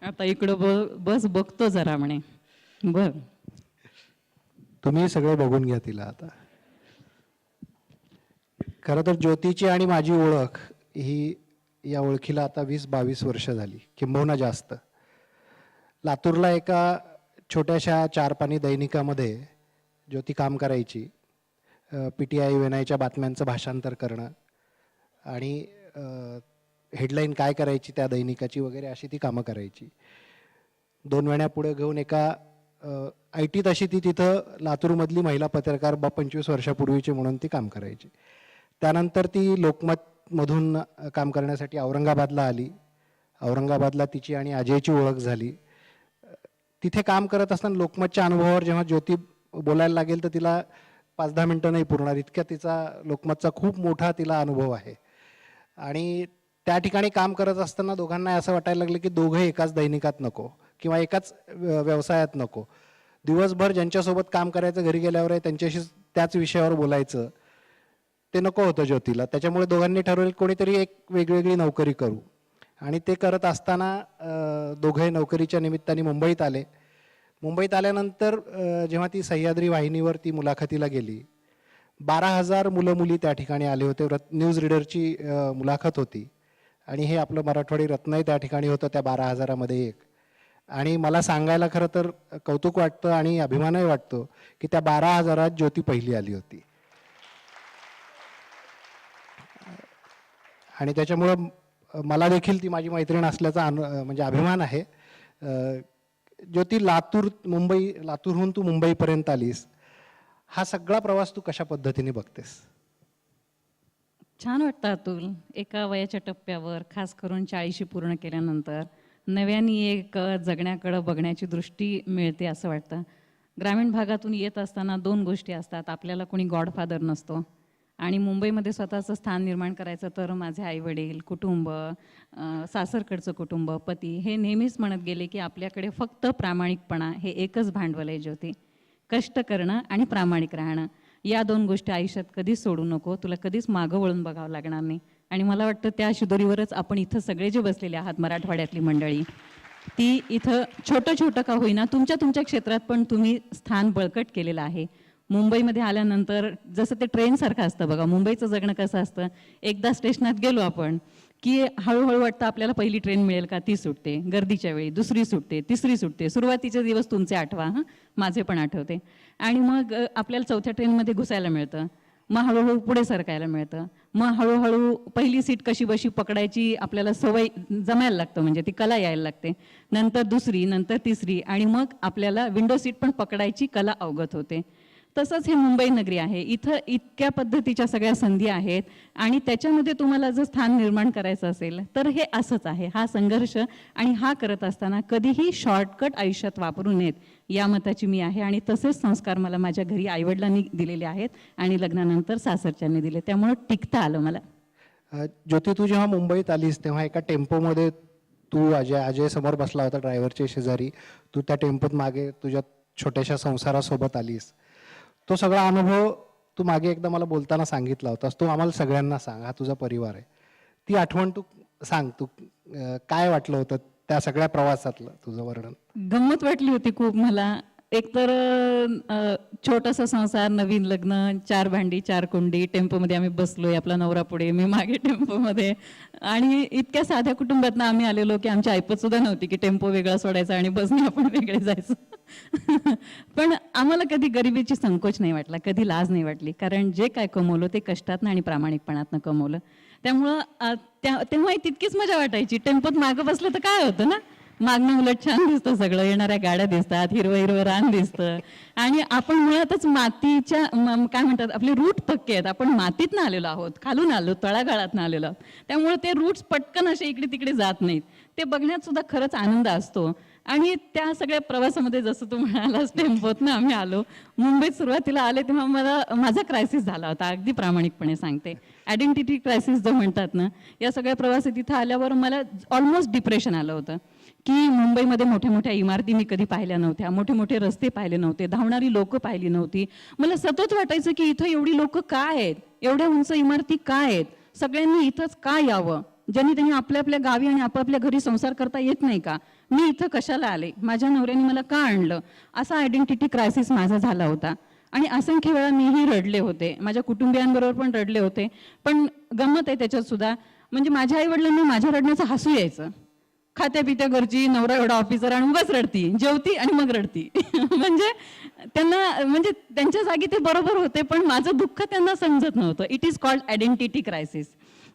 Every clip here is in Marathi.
आता इकडं बस बघतो जरा म्हणे. बर, तुम्ही सगळे बघून घ्या तिला आता. खरं तर ज्योतीची आणि माझी ओळख ही या ओळखीला आता 20-22 वर्ष झाली, किंबहुना जास्त. लातूरला एका छोट्याशा 4 पानी दैनिकामध्ये ज्योती काम करायची. PTI वेनायच्या बातम्यांचं भाषांतर करणं आणि हेडलाईन काय करायची त्या दैनिकाची वगैरे अशी ती कामं करायची. 2 वेण्या पुढे घेऊन एका IT तशी ती तिथं लातूरमधली महिला पत्रकार 25 वर्षापूर्वीची म्हणून ती काम करायची. त्यानंतर ती लोकमतमधून काम करण्यासाठी औरंगाबादला आली. औरंगाबादला तिची आणि अजयची ओळख झाली. तिथे काम करत असताना लोकमतच्या अनुभवावर जेव्हा ज्योती बोलायला लागेल तर तिला 5-10 मिनटं नाही पुरणार, इतक्या तिचा लोकमतचा खूप मोठा तिला अनुभव आहे. आणि त्या ठिकाणी काम करत असताना दोघांना असं वाटायला लागलं की दोघं एकाच दैनिकात नको किंवा एकाच व्यवसायात नको. दिवसभर ज्यांच्यासोबत काम करायचं घरी गेल्यावर त्यांच्याशी त्याच विषयावर बोलायचं ते नको होतं ज्योतीला. त्याच्यामुळे दोघांनी ठरवलं कोणीतरी एक वेगवेगळी नोकरी करू. आणि ते करत असताना दोघे नोकरीच्या निमित्ताने मुंबईत आले. मुंबईत आल्यानंतर जेव्हा ती सह्याद्री वाहिनीवर ती मुलाखतीला गेली, 12,000 मुलं मुली त्या ठिकाणी आले होते. न्यूज रीडरची मुलाखत होती आणि हे आपलं मराठवाडी रत्नही त्या ठिकाणी होतं त्या 12,000मध्ये एक. आणि मला सांगायला खरं तर कौतुक वाटतं आणि अभिमानही वाटतो की त्या 12,000त ज्योती पहिली आली होती. आणि त्याच्यामुळं मला देखील ती माझी मैत्रीण असल्याचा म्हणजे अभिमान आहे. ज्योती, लातूरहून तू मुंबईपर्यंत आलीस, हा सगळा प्रवास तू कशा पद्धतीने बघतेस? छान वाटतं अतुल. एका वयाच्या टप्प्यावर, खास करून 40 पूर्ण केल्यानंतर नव्याने एक जगण्याकडं बघण्याची दृष्टी मिळते असं वाटतं. ग्रामीण भागातून येत असताना 2 गोष्टी असतात. आपल्याला कोणी गॉडफादर नसतो आणि मुंबईमध्ये स्वतःचं स्थान निर्माण करायचं तर माझे आईवडील, कुटुंब, सासरकडचं कुटुंब, पती हे नेहमीच म्हणत गेले की आपल्याकडे फक्त प्रामाणिकपणा हे एकच भांडवल आहे ज्योती. कष्ट करणं आणि प्रामाणिक राहणं, या 2 गोष्टी आयुष्यात कधीच सोडू नको. तुला कधीच मागं वळून बघावं लागणार नाही. आणि मला वाटतं त्या शिदोरीवरच आपण इथं सगळे जे बसलेले आहात मराठवाड्यातली मंडळी, ती इथं छोटं का होईना तुमच्या क्षेत्रात पण तुम्ही स्थान बळकट केलेलं आहे. मुंबईमध्ये आल्यानंतर जसं ते ट्रेनसारखं असतं बघा, मुंबईचं जगणं कसं असतं, एकदा स्टेशनात गेलो आपण की हळूहळू वाटतं आपल्याला पहिली ट्रेन मिळेल का, ती सुटते गर्दीच्या वेळी, दुसरी सुटते, तिसरी सुटते. सुरुवातीचे दिवस तुमचे आठवा, माझे पण आठवते. आणि मग आपल्याला 4थ्या ट्रेनमध्ये घुसायला मिळतं, मग हळूहळू पुढे सरकायला मिळतं, मग हळूहळू पहिली सीट कशी बशी पकडायची आपल्याला सवय जमायला लागतं, म्हणजे ती कला यायला लागते. नंतर दुसरी, नंतर तिसरी, आणि मग आपल्याला विंडो सीट पण पकडायची कला अवगत होते. तसंच हे मुंबई नगरी आहे. इथं इतक्या पद्धतीच्या सगळ्या संधी आहेत आणि त्याच्यामध्ये तुम्हाला जर स्थान निर्माण करायचं असेल तर हे असंच आहे. हा संघर्ष आणि हा करत असताना कधीही शॉर्टकट आयुष्यात वापरू नयेत या मताची मी आहे. आणि तसेच संस्कार मला माझ्या घरी आईवडिलांनी दिलेले आहेत आणि लग्नानंतर सासरच्यांनी दिले, त्यामुळं टिकता आलं मला. ज्योती, तू जेव्हा मुंबईत आलीस तेव्हा एका टेम्पोमध्ये तू अजय समोर बसला होता ड्रायव्हरच्या शेजारी, तू त्या टेम्पोत मागे तुझ्या छोट्याशा संसारासोबत आलीस. तो सगळा अनुभव तू मागे एकदा मला बोलताना सांगितला होतास, तो आम्हाला सगळ्यांना सांग. हा तुझा परिवार आहे, ती आठवण तू सांग. तू काय वाटलं होतं त्या सगळ्या प्रवासातलं तुझं वर्णन? गंमत वाटली होती खूप मला. एकतर छोटासा संसार, नवीन लग्न, 4 भांडी 4 कुंडी, टेम्पोमध्ये आम्ही बसलोय, आपला नवरा पुढे, मी मागे टेम्पोमध्ये. आणि इतक्या साध्या कुटुंबातनं आम्ही आलेलो की आमची ऐपत सुद्धा नव्हती की टेम्पो वेगळा सोडायचा आणि बसने आपण वेगळे जायचं. पण आम्हाला कधी गरिबीची संकोच नाही वाटला, कधी लाज नाही वाटली, कारण जे काय कमवलं ते कष्टातनं आणि प्रामाणिकपणातनं कमवलं. त्यामुळं तेव्हाही तितकीच मजा वाटायची. टेम्पोत मागं बसलं तर काय होतं ना, मागणं उलट छान दिसतं सगळं, येणाऱ्या गाड्या दिसतात, हिरवं हिरवं रान दिसतं. आणि आपण मुळातच मातीच्या काय म्हणतात, आपले रूट पक्के आहेत, आपण मातीतनं आलेलो आहोत, खालून आलो, तळागाळातनं आलेलो आहोत. त्यामुळे ते रूट्स पटकन असे इकडे तिकडे जात नाहीत. ते बघण्यात सुद्धा खरंच आनंद असतो. आणि त्या सगळ्या प्रवासामध्ये जसं तू म्हणालास टेम्पोतनं आम्ही आलो. मुंबईत सुरुवातीला आले तेव्हा माझा क्रायसिस झाला होता, अगदी प्रामाणिकपणे सांगते. आयडेंटिटी क्रायसिस जो म्हणतात ना, या सगळ्या प्रवासात इथं आल्यावर मला ऑलमोस्ट डिप्रेशन आलं होतं की मुंबईमध्ये मोठ्या मोठ्या इमारती मी कधी पाहिल्या नव्हत्या, मोठे मोठे रस्ते पाहिले नव्हते, धावणारी लोकं पाहिली नव्हती. मला सतत वाटायचं की इथं एवढी लोकं का आहेत, एवढ्या उंच इमारती का आहेत, सगळ्यांनी इथंच का यावं, ज्यांनी त्यांनी आपल्या आपल्या गावी आणि आपापल्या घरी संसार करता येत नाही का, मी इथं कशाला आले, माझ्या नवऱ्याने मला का आणलं, असा आयडेंटिटी क्रायसिस माझा झाला होता. आणि असंख्य वेळा मीही रडले होते, माझ्या कुटुंबियांबरोबर पण रडले होते. पण गंमत आहे त्याच्यात सुद्धा, म्हणजे माझ्या आईवडिलांना माझ्या रडण्याचं हसू यायचं. खात्या पित्या घरची, नवरा एवढा ऑफिसर आणि उगाच रडती, जेवती आणि मग रडती. म्हणजे त्यांना, म्हणजे त्यांच्या जागी ते बरोबर होते, पण माझं दुःख त्यांना समजत नव्हतं. It is called identity crisis.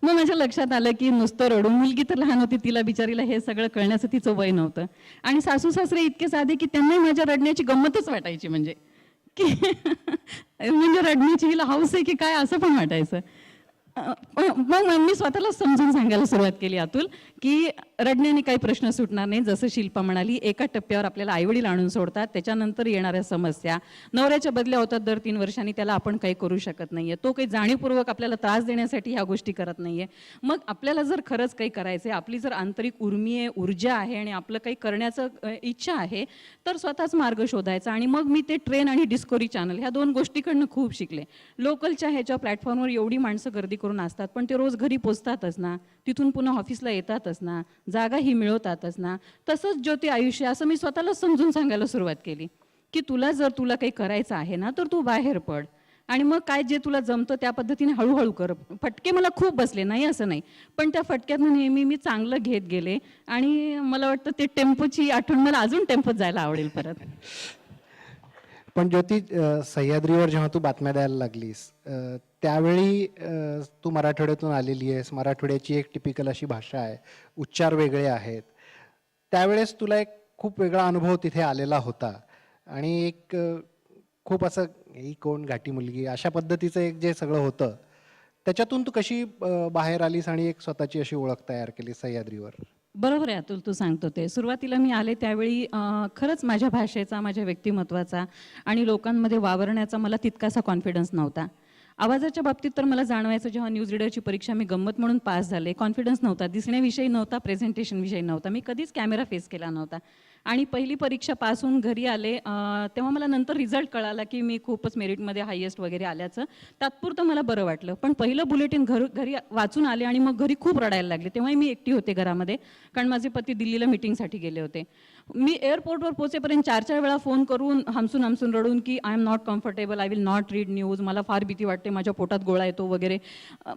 मग माझ्या लक्षात आलं की नुसतं रडून, मुलगी तर लहान होती, तिला बिचारीला हे सगळं कळण्याचं तिचं वय नव्हतं. आणि सासू सासरे इतके साधे की त्यांनाही माझ्या रडण्याची गंमतच वाटायची, म्हणजे की म्हणजे रडण्याची हिला हौस आहे की काय, असं पण वाटायचं. मग मी स्वतःला समजून सांगायला सुरुवात केली अतुल, की रडण्याने काही प्रश्न सुटणार नाही. जसं शिल्पा म्हणाली, एका टप्प्यावर आपल्याला आईवडील आणून सोडतात, त्याच्यानंतर येणाऱ्या समस्या नवऱ्याच्या बदल्या होतात दर 3 वर्षांनी, त्याला आपण काही करू शकत नाहीये. तो काही जाणीवपूर्वक आपल्याला त्रास देण्यासाठी ह्या गोष्टी करत नाहीये. मग आपल्याला जर खरंच काही करायचंय, आपली जर आंतरिक उर्मी आहे, ऊर्जा आहे आणि आपलं काही करण्याचं इच्छा आहे, तर स्वतःच मार्ग शोधायचा. आणि मग मी ते ट्रेन आणि डिस्कवरी चॅनल ह्या 2 गोष्टीकडनं खूप शिकले. लोकलच्या ह्याच्या प्लॅटफॉर्मवर एवढी माणसं गर्दी करून असतात, पण ते रोज घरी पोचतातच ना, तिथून पुन्हा ऑफिसला येतातच ना, जागा ही मिळवतातच ना. तसंच ज्योती आयुष्य, असं मी स्वतःला समजून सांगायला सुरुवात केली की तुला काही करायचं आहे ना, तर तू बाहेर पड आणि मग काय जे तुला जमतं त्या पद्धतीने हळूहळू कर. फटके मला खूप बसले, नाही असं नाही, पण त्या फटक्यातनं नेहमी मी चांगलं घेत गेले. आणि मला वाटतं ते टेम्पोची आठवण, मला अजून टेम्पोत जायला आवडेल परत. पण ज्योती, सह्याद्रीवर जेव्हा तू बातम्या द्यायला लागलीस, त्यावेळी तू मराठवाड्यातून आलेली आहेस, मराठवाड्याची एक टिपिकल अशी भाषा आहे, उच्चार वेगळे आहेत. त्यावेळेस तुला एक खूप वेगळा अनुभव तिथे आलेला होता आणि एक खूप असं, ही कोण घाटी मुलगी, अशा पद्धतीचं एक जे सगळं होतं, त्याच्यातून तू कशी बाहेर आलीस आणि एक स्वतःची अशी ओळख तयार केली सह्याद्रीवर? बरोबर आहे अतुल, तू सांगतो ते. सुरुवातीला मी आले त्यावेळी खरंच माझ्या भाषेचा, माझ्या व्यक्तिमत्वाचा आणि लोकांमध्ये वावरण्याचा मला तितकासा कॉन्फिडन्स नव्हता. आवाजाच्या बाबतीत तर मला जाणवायचं, जेव्हा न्यूज रीडरची परीक्षा मी गंमत म्हणून पास झाले, कॉन्फिडन्स नव्हता, दिसण्याविषयी नव्हता, प्रेझेंटेशनविषयी नव्हता, मी कधीच कॅमेरा फेस केला नव्हता. आणि पहिली परीक्षा पास होऊन घरी आले, तेव्हा मला नंतर रिझल्ट कळाला की मी खूपच मेरिटमध्ये हायेस्ट वगैरे आल्याचं. तात्पुरतं मला बरं वाटलं, पण पहिलं बुलेटिन घरी वाचून आले आणि मग घरी खूप रडायला लागले. तेव्हाही मी एकटी होते घरामध्ये, कारण माझे पती दिल्लीला मीटिंगसाठी गेले होते. मी एअरपोर्टवर पोहोचेपर्यंत 4-4 वेळा फोन करून हमसून रडून की I am not comfortable, I will not read news, मला फार भीती वाटते, माझ्या पोटात गोळा येतो वगैरे.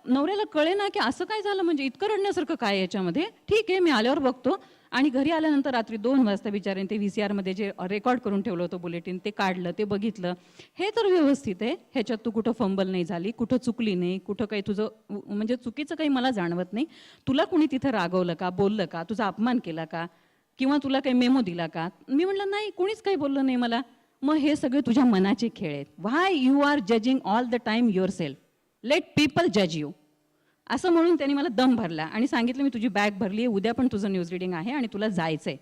नवऱ्याला कळे ना की असं काय झालं, म्हणजे इतकं रडण्यासारखं काय याच्यामध्ये. ठीक आहे, मी आल्यावर बघतो. आणि घरी आल्यानंतर रात्री 2 वाजता बिचारे ते VCR मध्ये जे रेकॉर्ड करून ठेवलं होतं बुलेटिन, ते काढलं, ते बघितलं. हे तर व्यवस्थित आहे, ह्याच्यात तू कुठं फंबल नाही झाली, कुठं चुकली नाही, कुठं काही तुझं म्हणजे चुकीचं काही मला जाणवत नाही. तुला कुणी तिथं रागवलं का, बोललं का, तुझा अपमान केला का, किंवा तुला काही मेमो दिला का? मी म्हटलं नाही, कोणीच काही बोललं नाही मला. मग हे सगळे तुझ्या मनाचे खेळ आहेत. Why you are judging all the time yourself, let people जज यू. असं म्हणून त्यांनी मला दम भरला आणि सांगितलं, मी तुझी बॅग भरली आहे, उद्या पण तुझं न्यूज रिडिंग आहे आणि तुला जायचंय.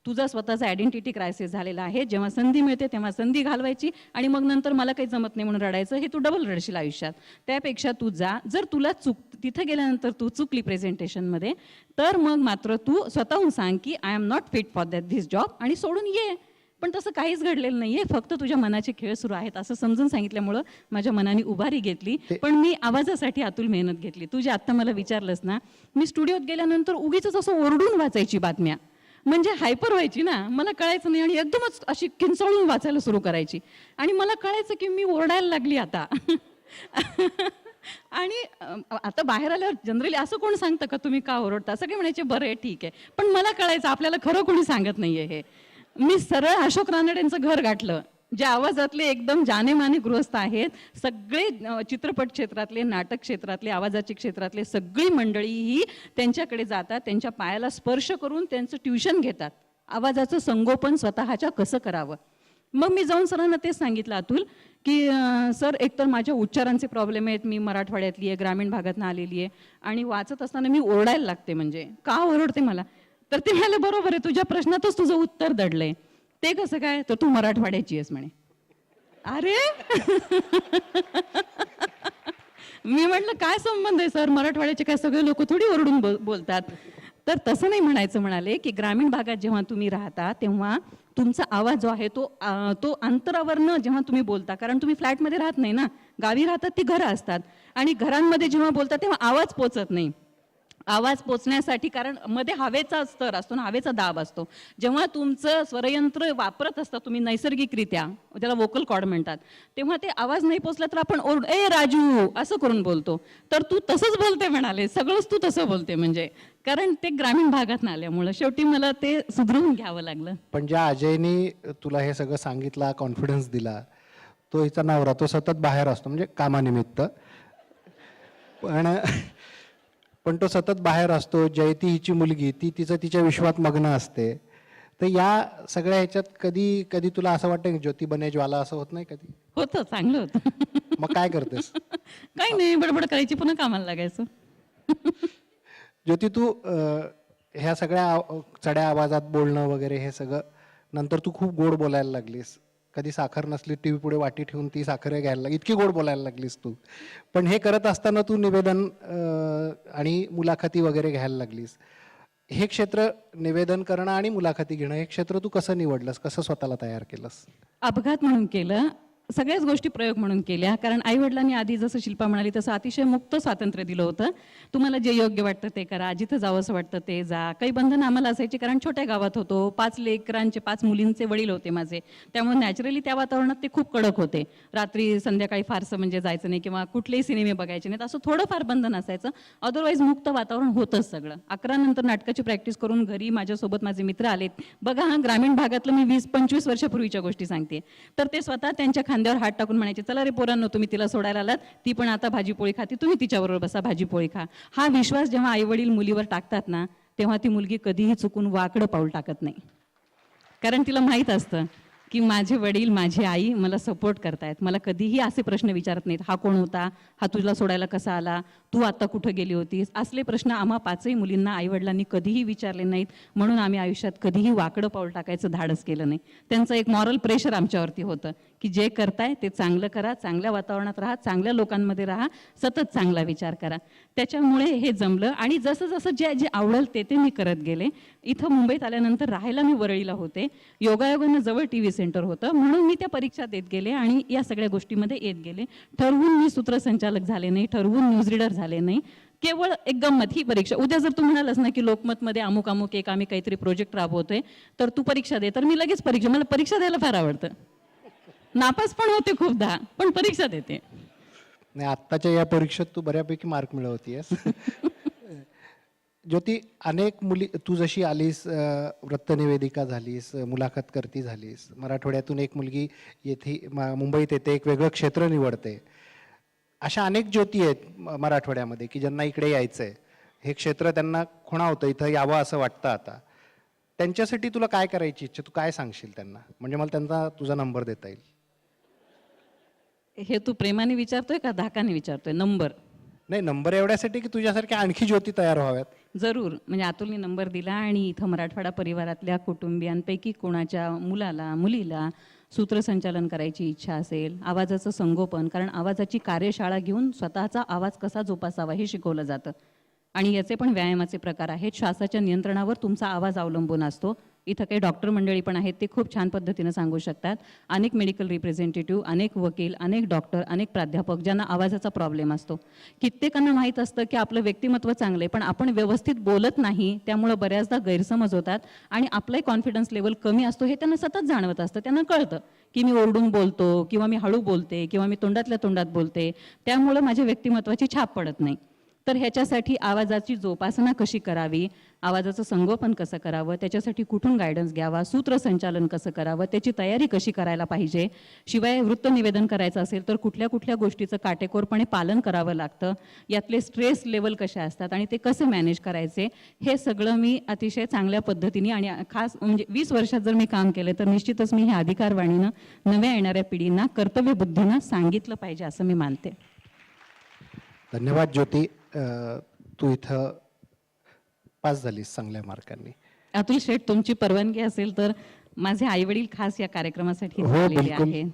तुझा स्वतःचा आयडेंटिटी क्रायसिस झालेला आहे, जेव्हा संधी मिळते तेव्हा संधी घालवायची आणि मग नंतर मला काही जमत नाही म्हणून रडायचं, हे तू डबल रडशील आयुष्यात. त्यापेक्षा तू जा. जर तुला तिथं गेल्यानंतर तू चुकली प्रेझेंटेशनमध्ये, तर मग मात्र तू स्वतःहून सांग की I am not fit for this job आणि सोडून ये. पण तसं काहीच घडलेलं नाहीये, फक्त तुझ्या मनाचे खेळ सुरू आहेत असं समजून सांगितल्यामुळं माझ्या मनाने उभारी घेतली. पण मी आवाजासाठी अतुल मेहनत घेतली. तू जे आत्ता मला विचारलंस ना, मी स्टुडिओत गेल्यानंतर उगीच असं ओरडून वाचायची बातम्या, म्हणजे हायपर व्हायची ना, मला कळायचं नाही आणि एकदमच अशी किंचाळून वाचायला सुरू करायची आणि मला कळायचं की मी ओरडायला लागली आता. आणि आता बाहेर आल्यावर जनरली असं कोण सांगतं का तुम्ही का ओरडता, सगळे म्हणायचे बरं आहे ठीक आहे, पण मला कळायचं आपल्याला खरं कोणी सांगत नाहीये हे. मी सरळ अशोक रानडेंचं घर गाठलं, जे आवाजातले एकदम जानेमाने गृहस्थ आहेत. सगळे चित्रपट क्षेत्रातले, नाटक क्षेत्रातले, आवाजाच्या क्षेत्रातले सगळी मंडळी ही त्यांच्याकडे जातात, त्यांच्या पायाला स्पर्श करून त्यांचं ट्युशन घेतात, आवाजाचं संगोपन स्वतःच्या कसं करावं. मग मी जाऊन सरांना तेच सांगितलं अतुल की सर, एकतर माझ्या उच्चारांचे प्रॉब्लेम आहेत, मी मराठवाड्यातली आहे, ग्रामीण भागातून आलेली आहे आणि वाचत असताना मी ओरडायला लागते, म्हणजे का ओरडते मला. तर ते म्हणाले बरोबर आहे, तुझ्या प्रश्नातच तुझं उत्तर दडलंय. ते कसं काय, तर तू मराठवाड्याची आहेस म्हणे. अरे मी म्हटलं काय संबंध आहे सर, मराठवाड्याचे काय सगळे लोक थोडी ओरडून बोलतात. तर तसं नाही म्हणायचं. म्हणाले की ग्रामीण भागात जेव्हा तुम्ही राहता तेव्हा तुमचा आवाज जो आहे तो अंतरावरनं जेव्हा तुम्ही बोलता, कारण तुम्ही फ्लॅटमध्ये राहत नाही ना, गावी राहतात, ती घरं असतात आणि घरांमध्ये जेव्हा बोलता तेव्हा आवाज पोचत नाही. आवाज पोचण्यासाठी, कारण मध्ये हवेचा स्तर असतो ना, हवेचा दाब असतो. जेव्हा तुमचं स्वरयंत्र वापरत असता तुम्ही नैसर्गिकरित्या, त्याला वोकल कॉर्ड म्हणतात, तेव्हा ते आवाज नाही पोचला तर आपण ए राजू असं करून बोलतो. तर तू तसंच बोलते म्हणाले, सगळंच तू तसं बोलते, म्हणजे कारण ते ग्रामीण भागात आल्यामुळं शेवटी मला ते सुधरवून घ्यावं लागलं. पण ज्या अजयनी तुला हे सगळं सांगितलं, कॉन्फिडन्स दिला, तो हिचा नवरा, तो सतत बाहेर असतो म्हणजे कामानिमित्त, पण तो सतत बाहेर असतो. जयती हिची मुलगी, ती तिच्या विश्वात मग्न असते. तर या सगळ्या ह्याच्यात कधी कधी तुला असं वाटतं की ज्योती बने ज्वाला असं होत नाही कधी? होतं, चांगलं होतं. मग काय करतेस? काही नाही, बडबड करायची, पुन्हा कामाला लागायचं. ज्योती, तू ह्या सगळ्या चढ्या आवाजात बोलणं वगैरे हे सगळं नंतर तू खूप गोड बोलायला लागलीस. कधी साखर नसली टीव्ही पुढे वाटी ठेवून ती साखर घ्यायला लागली, इतकी गोड बोलायला लागलीस तू. पण हे करत असताना तू निवेदन आणि मुलाखती वगैरे घ्यायला लागलीस. हे क्षेत्र, निवेदन करणं आणि मुलाखती घेणं, हे क्षेत्र तू कसं निवडलंस, कसं स्वतःला तयार केलंस? अपघात म्हणून केलं, सगळ्याच गोष्टी प्रयोग म्हणून केल्या. कारण आईवडिलांनी आधी जसं शिल्पा म्हणाली तसं अतिशय मुक्त स्वातंत्र्य दिलं होतं. तुम्हाला जे योग्य वाटतं ते करा, जिथं जावं असं वाटतं ते जा. काही बंधनं आम्हाला असायची, कारण छोट्या गावात होतो, 5 लेकरांचे 5 मुलींचे वडील होते माझे, त्यामुळे नॅचरली त्या वातावरणात ते खूप कडक होते. रात्री संध्याकाळी फारसं म्हणजे जायचं नाही किंवा कुठलेही सिनेमे बघायचे नाहीत, असं थोडंफार बंधन असायचं. अदरवाईज मुक्त वातावरण होतंच सगळं. 11 नंतर नाटकाची प्रॅक्टिस करून घरी माझ्यासोबत माझे मित्र आलेत. बघा, हा ग्रामीण भागातलं मी 20-25 वर्षापूर्वीच्या गोष्टी सांगते. तर ते स्वतः त्यांच्या खांद्यावर हात टाकून म्हणायचे, चला रे पोरांनो, तुम्ही तिला सोडायला आलात, ती पण आता भाजीपोळी खाते, तुम्ही तिच्याबरोबर बसा, भाजीपोळी खा. हा विश्वास जेव्हा आई वडील मुलीवर टाकतात ना, तेव्हा ती मुलगी कधीही चुकून वाकडं पाऊल टाकत नाही. कारण तिला माहीत असतं की माझे वडील, माझी आई मला सपोर्ट करतायत. मला कधीही असे प्रश्न विचारत नाहीत, हा कोण होता, हा तुला सोडायला कसा आला, तू आता कुठं गेली होतीस, असले प्रश्न आम्हा 5ही मुलींना आईवडिलांनी कधीही विचारले नाहीत. म्हणून आम्ही आयुष्यात कधीही वाकडं पाऊल टाकायचं धाडस केलं नाही. त्यांचं एक मॉरल प्रेशर आमच्यावरती होतं की जे करताय ते चांगलं करा, चांगल्या वातावरणात राहा, चांगल्या लोकांमध्ये राहा, सतत चांगला विचार करा. त्याच्यामुळे हे जमलं आणि जसं जसं जे जे आवडेल ते मी करत गेले. इथं मुंबईत आल्यानंतर राहायला मी वरळीला होते. योगायोगानं जवळ TV सेंटर होतं, म्हणून मी त्या परीक्षा देत गेले आणि या सगळ्या गोष्टीमध्ये येत गेले. ठरवून मी सूत्रसंचालक झाले नाही, ठरवून न्यूज रीडर झाले नाही. केवळ एक गंमत, ही परीक्षा, उद्या जर तू म्हणालस ना की लोकमतमध्ये अमुक अमुक एक आम्ही काहीतरी प्रोजेक्ट राबवतोय, तर तू परीक्षा दे, तर मी लगेच परीक्षा, मला परीक्षा द्यायला फार आवडतं. नापास पण होते खूपदा, पण परीक्षा देते. नाही, आत्ताच्या या परीक्षेत तू बऱ्यापैकी मार्क मिळवतीयस. ज्योती, अनेक मुली, तू जशी आलीस, वृत्तनिवेदिका झालीस, मुलाखत करती झालीस, मराठवाड्यातून एक मुलगी येथे मुंबईत येते, एक वेगळं क्षेत्र निवडते. अशा अनेक ज्योती आहेत मराठवाड्यामध्ये की ज्यांना इकडे यायचं आहे, हे क्षेत्र त्यांना खुणावतं, इथं यावं असं वाटतं. आता त्यांच्यासाठी तुला काय करायची इच्छा, तू काय सांगशील त्यांना, म्हणजे मला त्यांचा तुझा नंबर देता येईल? हे तू प्रेमाने विचारतोय का धाकाने विचारतोय? नंबर नाही, नंबर एवढ्यासाठी की तुझ्यासारख्या आणखी ज्योती तयार व्हाव्यात. जरूर, म्हणजे अतुलने नंबर दिला आणि इथं मराठवाडा परिवारातल्या कुटुंबियांपैकी कोणाच्या मुलाला, मुलीला सूत्रसंचालन करायची इच्छा असेल, आवाजाचं संगोपन, कारण आवाजाची कार्यशाळा घेऊन स्वतःचा आवाज कसा जोपासावा हे शिकवलं जातं. आणि याचे पण व्यायामाचे प्रकार आहेत. श्वासाच्या नियंत्रणावर तुमचा आवाज अवलंबून असतो. इथं काही डॉक्टर मंडळी पण आहेत, ते खूप छान पद्धतीनं सांगू शकतात. अनेक मेडिकल रिप्रेझेंटेटिव्ह, अनेक वकील, अनेक डॉक्टर, अनेक प्राध्यापक ज्यांना आवाजाचा प्रॉब्लेम असतो. कित्येकांना माहीत असतं की आपलं व्यक्तिमत्व चांगलं आहे, पण आपण व्यवस्थित बोलत नाही, त्यामुळं बऱ्याचदा गैरसमज होतात आणि आपलाही कॉन्फिडन्स लेवल कमी असतो हे त्यांना सतत जाणवत असतं. त्यांना कळतं की मी ओरडून बोलतो किंवा मी हळू बोलते किंवा मी तोंडातल्या तोंडात बोलते, त्यामुळं माझ्या व्यक्तिमत्वाची छाप पडत नाही. तर ह्याच्यासाठी आवाजाची जोपासना कशी करावी, आवाजाचं संगोपन कसं करावं, त्याच्यासाठी कुठून गायडन्स घ्यावा, सूत्रसंचालन कसं करावं, त्याची तयारी कशी करायला पाहिजे, शिवाय वृत्तनिवेदन करायचं असेल तर कुठल्या कुठल्या गोष्टीचं काटेकोरपणे पालन करावं लागतं, यातले स्ट्रेस लेवल कसे असतात आणि ते कसे मॅनेज करायचे, हे सगळं मी अतिशय चांगल्या पद्धतीने आणि खास म्हणजे 20 वर्षात जर मी काम केलं तर निश्चितच मी हे अधिकारवाणीनं नव्या येणाऱ्या पिढींना कर्तव्यबुद्धीनं सांगितलं पाहिजे असं मी मानते. धन्यवाद ज्योती. तू इथं पास झालीस चांगल्या मार्कांनी. अतुल शेठ, तुमची परवानगी असेल तर माझे आईवडील खास या कार्यक्रमासाठी हो, आलेले बिलकुल. आहेत.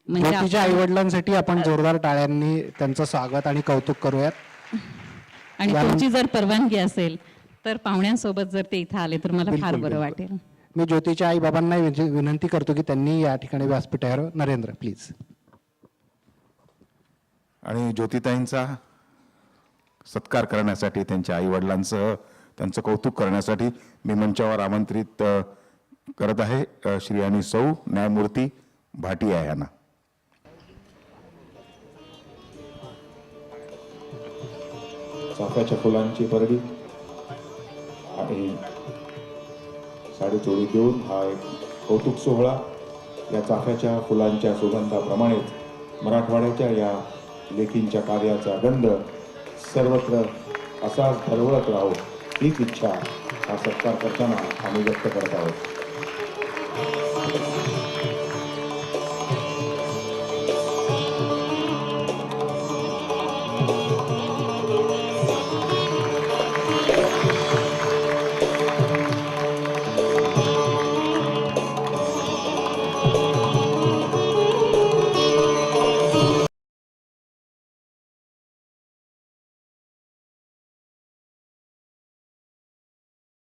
म्हणजे ज्योतीच्या आई वडिलांसाठी आपण जोरदार टाळ्यांनी त्यांचं स्वागत आणि कौतुक करूयात. आणि तुमची जर परवानगी असेल तर पाहुण्यांसोबत जर ते इथं आले तर मला फार बिलकुल, बरं बिलकुल. वाटेल. मी ज्योतीच्या आई बाबांना विनंती करतो की त्यांनी या ठिकाणी व्यासपीठावर, नरेंद्र प्लीज. आणि ज्योतिताईंचा सत्कार करण्यासाठी, त्यांच्या आईवडिलांसह त्यांचं कौतुक करण्यासाठी मी मंचावर आमंत्रित करत आहे श्री आणि सौ न्यायमूर्ती भाटिया यांना. चाफ्याच्या फुलांची परडी आणि साडीचोळी देऊन हा एक कौतुक सोहळा या चाफ्याच्या फुलांच्या सुगंधाप्रमाणेच मराठवाड्याच्या या लेखींच्या कार्याचा गंध सर्वत्र असाच दरवळत राहो हीच इच्छा हा सत्कार करताना आम्ही व्यक्त करत आहोत.